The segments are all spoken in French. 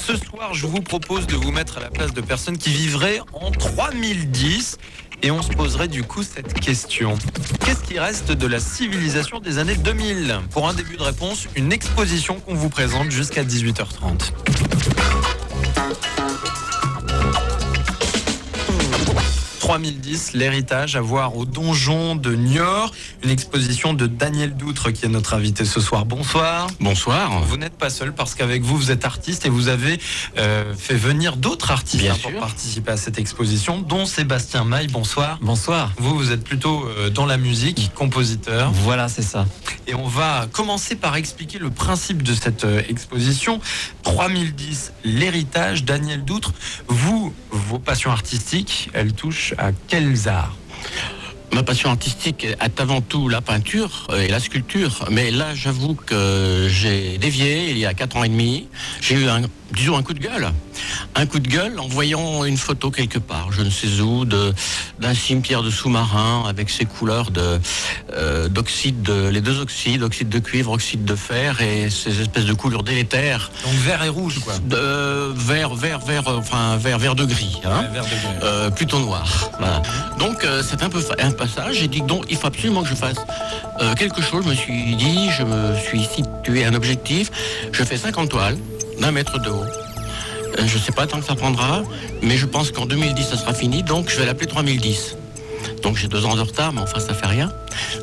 Ce soir, je vous propose de vous mettre à la place de personnes qui vivraient en 3010. Et on se poserait du coup cette question. Qu'est-ce qui reste de la civilisation des années 2000 ? Pour un début de réponse, une exposition qu'on vous présente jusqu'à 18h30. 3010, l'héritage à voir au donjon de Niort. Une exposition de Daniel Doutre qui est notre invité ce soir. Bonsoir. Bonsoir. Vous n'êtes pas seul parce qu'avec vous, vous êtes artiste et vous avez fait venir d'autres artistes pour participer à cette exposition, dont Sébastien Maille. Bonsoir. Bonsoir. Vous êtes plutôt dans la musique, compositeur. Voilà, c'est ça. Et on va commencer par expliquer le principe de cette exposition. 3010, l'héritage, Daniel Doutre. Vous, vos passions artistiques, elles touchent à quels arts ? Ma passion artistique est avant tout la peinture et la sculpture. Mais là, j'avoue que j'ai dévié il y a 4 ans et demi. J'ai eu un coup de gueule. Un coup de gueule en voyant une photo quelque part, je ne sais où, d'un cimetière de sous-marins avec ses couleurs d'oxyde, les deux oxyde de cuivre, oxyde de fer et ces espèces de couleurs délétères. Donc vert et rouge, quoi. Vert de gris, hein. Ouais, vert de gris. Plutôt noir. Voilà. Donc c'est un peu un passage. J'ai dit donc il faut absolument que je fasse quelque chose. Je me suis situé un objectif. Je fais 50 toiles d'1 mètre de haut. Je ne sais pas tant que ça prendra, mais je pense qu'en 2010 ça sera fini, donc je vais l'appeler 3010. Donc j'ai 2 ans de retard, mais enfin ça fait rien.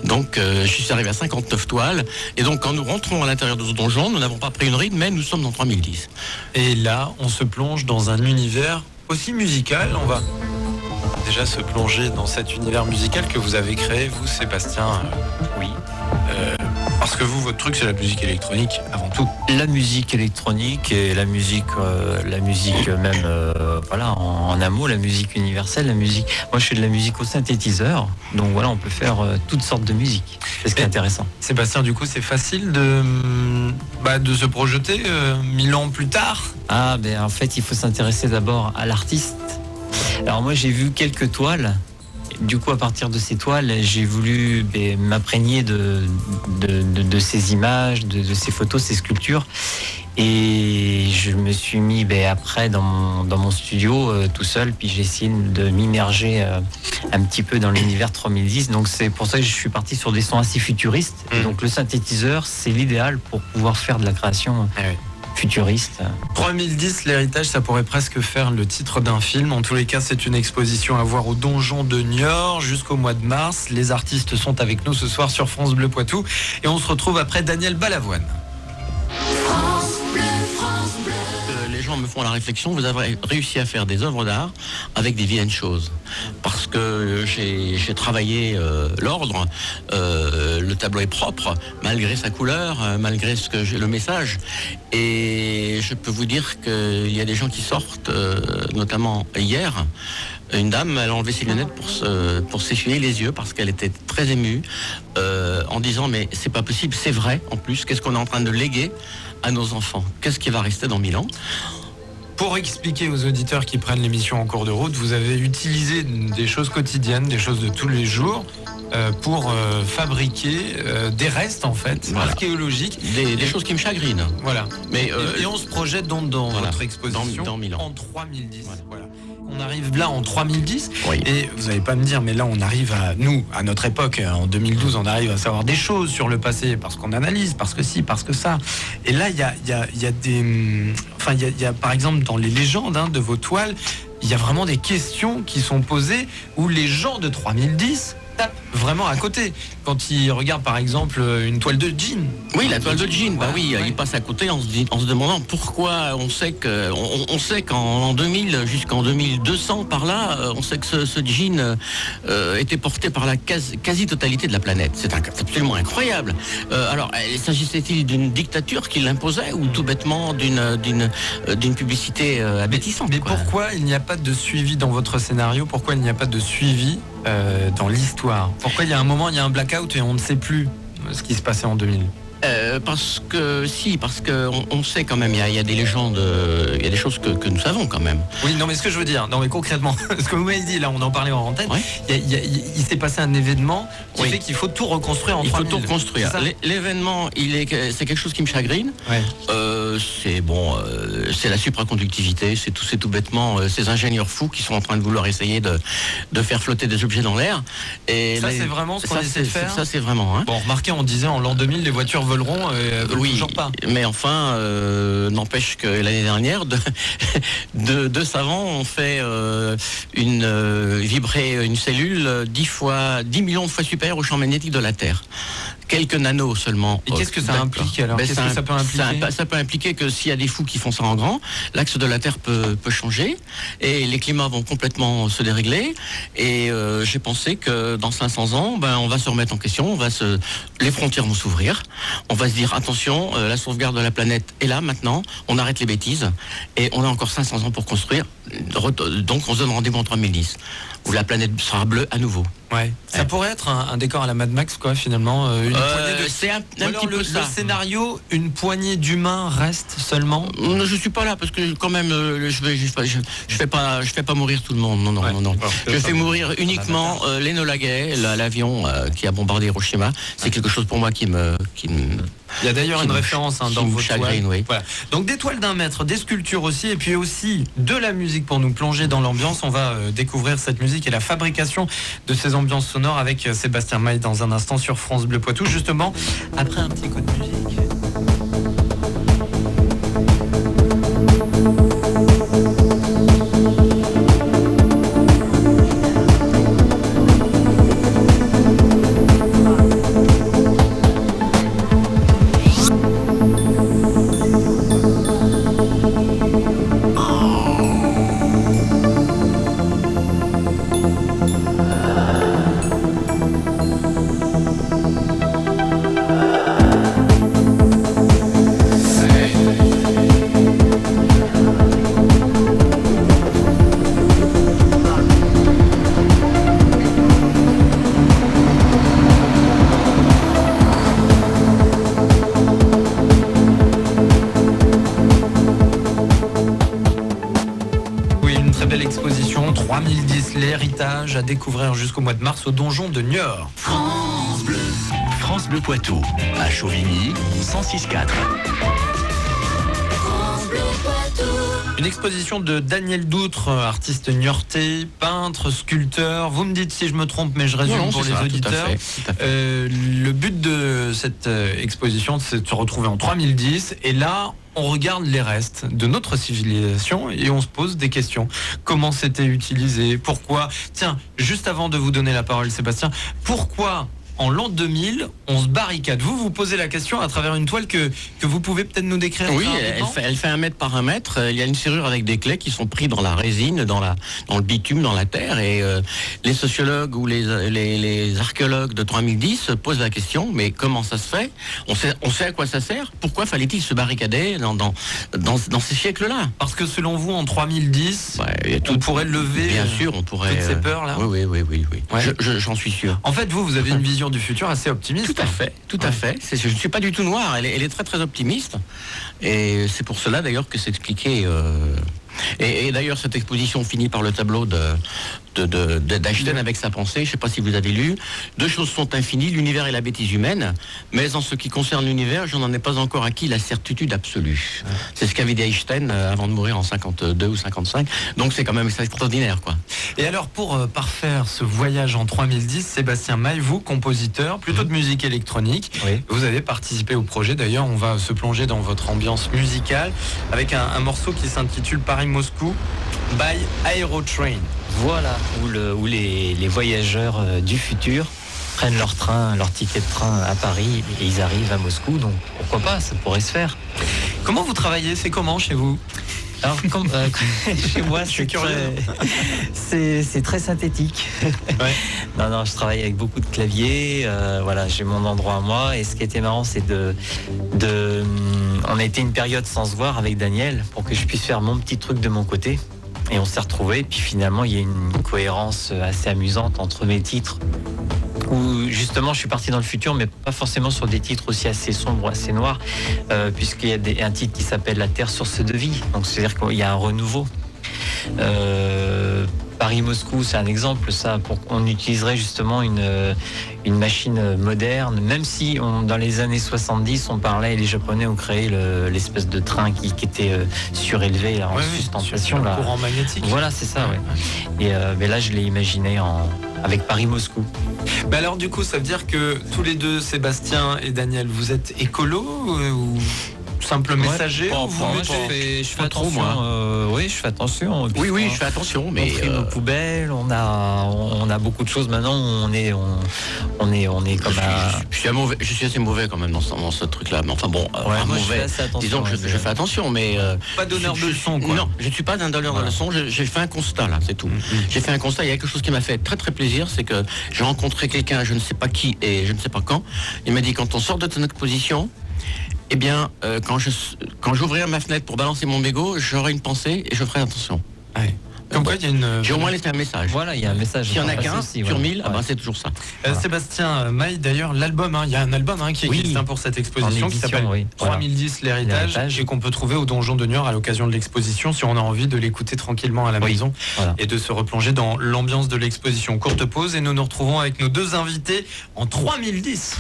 Donc je suis arrivé à 59 toiles, et donc quand nous rentrons à l'intérieur de ce donjon, nous n'avons pas pris une ride, mais nous sommes dans 3010. Et là, on se plonge dans un univers aussi musical. On va déjà se plonger dans cet univers musical que vous avez créé, vous, Sébastien. Oui. Parce que vous, votre truc, c'est la musique électronique avant tout. La musique électronique et la musique même, voilà, en un mot, la musique universelle, la musique. Moi, je fais de la musique au synthétiseur, donc voilà, on peut faire toutes sortes de musique. C'est ce qui est intéressant. Sébastien, du coup, c'est facile de se projeter 1000 ans plus tard. Ah, ben en fait, il faut s'intéresser d'abord à l'artiste. Alors moi, j'ai vu quelques toiles. Du coup, à partir de ces toiles, j'ai voulu m'imprégner de ces images, de ces photos, ces sculptures. Et je me suis mis après dans mon studio tout seul, puis j'ai essayé de m'immerger un petit peu dans l'univers 3010. Donc c'est pour ça que je suis parti sur des sons assez futuristes. Et donc le synthétiseur, c'est l'idéal pour pouvoir faire de la création. Futuriste. 3010, l'héritage, ça pourrait presque faire le titre d'un film. En tous les cas, c'est une exposition à voir au donjon de Niort jusqu'au mois de mars. Les artistes sont avec nous ce soir sur France Bleu Poitou. Et on se retrouve après Daniel Balavoine. Les gens me font la réflexion, vous avez réussi à faire des œuvres d'art avec des vilaines choses. Parce que j'ai travaillé l'ordre, le tableau est propre, malgré sa couleur, malgré le message. Et je peux vous dire qu'il y a des gens qui sortent, notamment hier, une dame, elle a enlevé ses lunettes pour s'essuyer les yeux parce qu'elle était très émue en disant mais c'est pas possible, c'est vrai en plus, qu'est-ce qu'on est en train de léguer à nos enfants, qu'est-ce qui va rester dans 1000 ans? Pour expliquer aux auditeurs qui prennent l'émission en cours de route, vous avez utilisé des choses quotidiennes, des choses de tous les jours pour fabriquer des restes en fait, archéologiques. Des choses qui me chagrinent. Voilà. Mais, et on se projette donc dans votre exposition dans 1000 ans. En 3010. Voilà. On arrive là en 3010 oui. Et vous n'allez pas me dire mais là on arrive à notre époque en 2012 on arrive à savoir des choses sur le passé parce qu'on analyse, parce que si, parce que ça. Et là il y a des par exemple dans les légendes de vos toiles, il y a vraiment des questions qui sont posées où les gens de 3010 tapent vraiment à côté. Quand ils regardent par exemple une toile de jean. Oui, la toile de jean, ils passent à côté en se demandant pourquoi on sait qu'en 2000 jusqu'en 2200 par là, on sait que ce jean était porté par la quasi-totalité de la planète. C'est absolument incroyable. Alors, s'agissait-il d'une dictature qui l'imposait ou tout bêtement d'une publicité abétissante? Mais pourquoi il n'y a pas de suivi dans votre scénario? Pourquoi il n'y a pas de suivi dans l'histoire? Pourquoi il y a un moment, il y a un blackout et on ne sait plus ce qui se passait en 2000? Parce que on sait quand même, il y a des légendes, il y a des choses que nous savons quand même. Oui, non, mais ce que je veux dire, non, mais concrètement, ce que vous m'avez dit, là, on en parlait en antenne, Ouais. il s'est passé un événement qui Oui. fait qu'il faut tout reconstruire en Il faut 3000. tout reconstruire. C'est ça L'événement, c'est quelque chose qui me chagrine. Ouais. C'est la supraconductivité, c'est tout bêtement ces ingénieurs fous qui sont en train de vouloir essayer de faire flotter des objets dans l'air. Et Ça, c'est vraiment ce qu'on essaie de faire. Ça, c'est vraiment. Hein. Bon, remarquez, on disait en l'an 2000, les voitures voleront, Oui, toujours pas. mais enfin, n'empêche que l'année dernière, deux savants ont fait vibrer une cellule 10 millions de fois supérieure au champ magnétique de la Terre. Quelques nanos seulement. Et qu'est-ce que ça D'accord. implique alors? Qu'est-ce que ça peut impliquer? Ça peut impliquer que s'il y a des fous qui font ça en grand, l'axe de la Terre peut changer et les climats vont complètement se dérégler. Et j'ai pensé que dans 500 ans, on va se remettre en question, les frontières vont s'ouvrir. On va se dire attention, la sauvegarde de la planète est là maintenant. On arrête les bêtises et on a encore 500 ans pour construire. Donc on se donne rendez-vous en 3010 où la planète sera bleue à nouveau. Ouais. Ça pourrait être un décor à la Mad Max, quoi, finalement. Une poignée de... C'est un Ou alors petit peu ça. le scénario, une poignée d'humains reste seulement. Je suis pas là parce que quand même je fais pas mourir tout le monde. Non. Je fais mourir uniquement l'Enola Gay, l'avion qui a bombardé Hiroshima. C'est quelque chose pour moi qui me Il y a d'ailleurs une référence dans vos chagrine, oui. Voilà. Donc des toiles d'un mètre, des sculptures aussi, et puis aussi de la musique pour nous plonger dans l'ambiance. On va découvrir cette musique et la fabrication de ces ambiances sonores avec Sébastien Maille dans un instant sur France Bleu Poitou, justement après un petit coup de musique. Exposition 3010, l'héritage à découvrir jusqu'au mois de mars au donjon de Niort. France Bleu Poitou, à Chauvigny, 106.4. Une exposition de Daniel Doutre, artiste niortais, peintre, sculpteur. Vous me dites si je me trompe, mais je résume Non, pour les ça, auditeurs. tout à fait. Le but de cette exposition, c'est de se retrouver en 3010. Et là, on regarde les restes de notre civilisation et on se pose des questions. Comment c'était utilisé? Pourquoi? Tiens, juste avant de vous donner la parole, Sébastien, pourquoi en l'an 2000, on se barricade? Vous posez la question à travers une toile que vous pouvez peut-être nous décrire. Oui, elle fait 1 mètre par 1 mètre. Il y a une serrure avec des clés qui sont pris dans la résine, dans le bitume, dans la terre. Et les sociologues ou les archéologues de 3010 se posent la question, mais comment ça se fait? On sait à quoi ça sert? Pourquoi fallait-il se barricader dans ces siècles-là? Parce que selon vous, en 3010, Ouais, on pourrait lever bien sûr, on pourrait, toutes ces peurs-là. Oui. Ouais. J'en suis sûr. En fait, vous avez une vision du futur assez optimiste. Tout à fait. Je ne suis pas du tout noir, elle est très très optimiste. Et c'est pour cela d'ailleurs que c'est expliqué. Et d'ailleurs, cette exposition finit par le tableau d'Einstein avec sa pensée. Je ne sais pas si vous avez lu. 2 choses sont infinies, l'univers et la bêtise humaine. Mais en ce qui concerne l'univers, je n'en ai pas encore acquis la certitude absolue. Ouais. C'est ce qu'avait dit Einstein avant de mourir en 52 ou 55. Donc c'est quand même extraordinaire, quoi. Et alors, pour parfaire ce voyage en 3010, Sébastien Maille, vous, compositeur, plutôt de musique électronique, Oui. vous avez participé au projet. D'ailleurs, on va se plonger dans votre ambiance musicale avec un morceau qui s'intitule Paris-Moscou by Aerotrain. Voilà, où les voyageurs du futur prennent leur train, leur ticket de train à Paris et ils arrivent à Moscou. Donc pourquoi pas, ça pourrait se faire. Comment vous travaillez? C'est comment chez vous? Alors, chez moi, Je suis curieux. c'est très synthétique. Ouais. Non, je travaille avec beaucoup de claviers. Voilà, j'ai mon endroit à moi. Et ce qui était marrant, c'est on a été une période sans se voir avec Daniel pour que je puisse faire mon petit truc de mon côté. Et on s'est retrouvés. Puis finalement, il y a une cohérence assez amusante entre mes titres. Où justement, je suis parti dans le futur, mais pas forcément sur des titres aussi assez sombres, assez noirs, puisqu'il y a un titre qui s'appelle La Terre, source de vie. Donc c'est-à-dire qu'il y a un renouveau. Paris-Moscou, c'est un exemple, ça. On utiliserait justement une machine moderne, même si dans les années 70, on parlait, et les Japonais ont créé l'espèce de train qui était surélevé là, en sustentation. Sur le courant magnétique. Voilà, c'est ça, ouais. Et mais là, je l'ai imaginé avec Paris-Moscou. Bah alors du coup, ça veut dire que tous les deux, Sébastien et Daniel, vous êtes écolo ou simple messager ou vous Moi, je fais attention. Oui, je fais attention. Oui, je fais attention, mais on trie nos poubelles. On a beaucoup de choses maintenant. On est comme je suis assez mauvais quand même dans ce truc-là. Mais enfin bon, moi, mauvais. je fais assez attention. Disons que je fais attention, mais pas d'honneur de leçon, quoi. Non, je ne suis pas d'un donneur de leçon. J'ai fait un constat là, c'est tout. J'ai fait un constat. Il y a quelque chose qui m'a fait très très plaisir, c'est que j'ai rencontré quelqu'un, je ne sais pas qui et je ne sais pas quand. Il m'a dit quand on sort de ton exposition. Eh bien, quand j'ouvrirai ma fenêtre pour balancer mon mégot, j'aurai une pensée et je ferai attention. Ouais. Comme quoi, il y a une. J'ai au moins laissé un message. Voilà, il y a un message. S'il y en a qu'un sur 1000, c'est toujours ça. Sébastien Maille, d'ailleurs, l'album, il y a un album qui existe pour cette exposition qui s'appelle 3010 l'héritage et qu'on peut trouver au Donjon de Niort à l'occasion de l'exposition si on a envie de l'écouter tranquillement à la maison et de se replonger dans l'ambiance de l'exposition. Courte pause et nous nous retrouvons avec nos deux invités en 3010.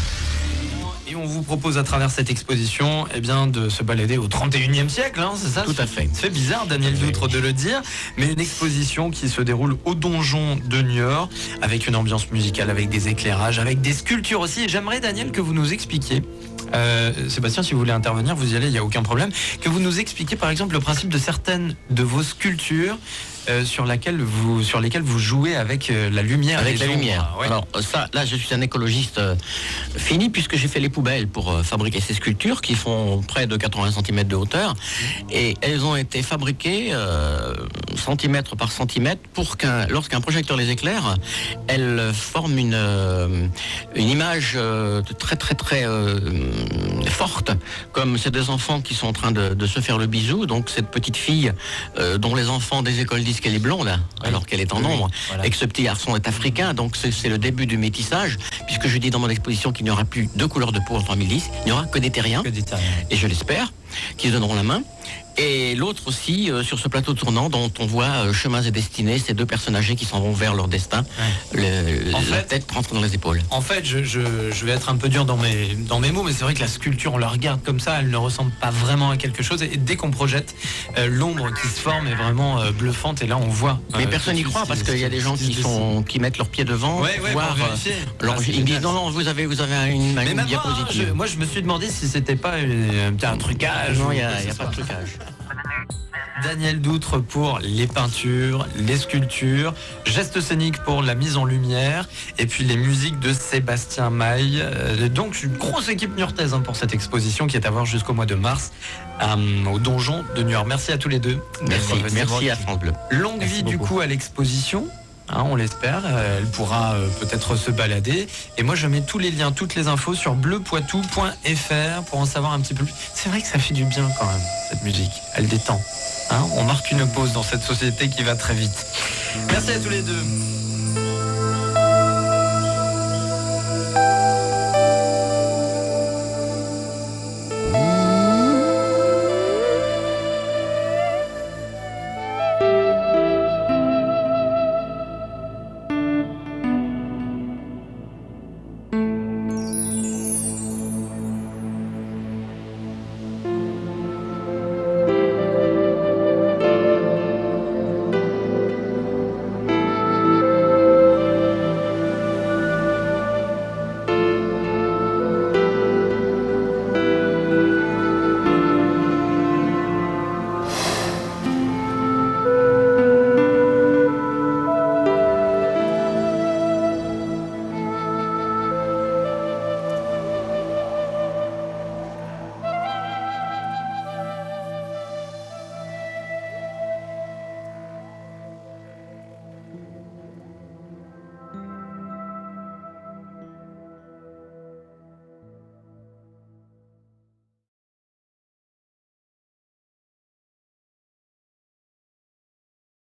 Et on vous propose à travers cette exposition de se balader au 31e siècle, c'est ça? Tout à fait. C'est bizarre, Daniel Doutre, de le dire, mais une exposition qui se déroule au Donjon de Niort, avec une ambiance musicale, avec des éclairages, avec des sculptures aussi. Et j'aimerais, Daniel, que vous nous expliquiez, Sébastien, si vous voulez intervenir, vous y allez, il n'y a aucun problème, que vous nous expliquiez par exemple le principe de certaines de vos sculptures sur lesquelles vous jouez avec la lumière. Avec la lumière. Ouais. Alors ça, là, je suis un écologiste fini puisque j'ai fait les poubelles pour fabriquer ces sculptures qui font près de 80 cm de hauteur et elles ont été fabriquées centimètre par centimètre pour lorsqu'un projecteur les éclaire, elles forment une image très très très forte, comme ces deux enfants qui sont en train de se faire le bisou. Donc cette petite fille dont les enfants des écoles disent qu'elle est blonde alors qu'elle est en ombre, et que ce petit garçon est africain. Donc c'est le début du métissage, puisque je dis dans mon exposition qu'il n'y aura plus deux couleurs de peau en 2010, il n'y aura que des terriens, et je l'espère, qui se donneront la main. Et l'autre aussi, sur ce plateau tournant dont on voit Chemins et Destinées, ces deux personnes âgées qui s'en vont vers leur destin, la tête rentre dans les épaules. En fait, je vais être un peu dur dans mes mots, mais c'est vrai que la sculpture, on la regarde comme ça, elle ne ressemble pas vraiment à quelque chose, et dès qu'on projette, l'ombre qui se forme est vraiment bluffante, et là on voit. Mais personne n'y croit, parce qu'il y a des gens qui mettent leurs pieds devant, voir, ils me disent non, vous avez une diapositive. Moi je me suis demandé si c'était pas un trucage. Non, il n'y a pas de trucage. Daniel Doutre pour les peintures, les sculptures, gestes scéniques pour la mise en lumière et puis les musiques de Sébastien Maille. Donc une grosse équipe niortaise pour cette exposition qui est à voir jusqu'au mois de mars au Donjon de Niort. Merci à tous les deux. Merci à France Bleu. Longue vie du coup à l'exposition. On l'espère, elle pourra peut-être se balader. Et moi je mets tous les liens, toutes les infos sur bleupoitou.fr pour en savoir un petit peu plus. C'est vrai que ça fait du bien quand même, cette musique. Elle détend. On marque une pause dans cette société qui va très vite. Merci à tous les deux.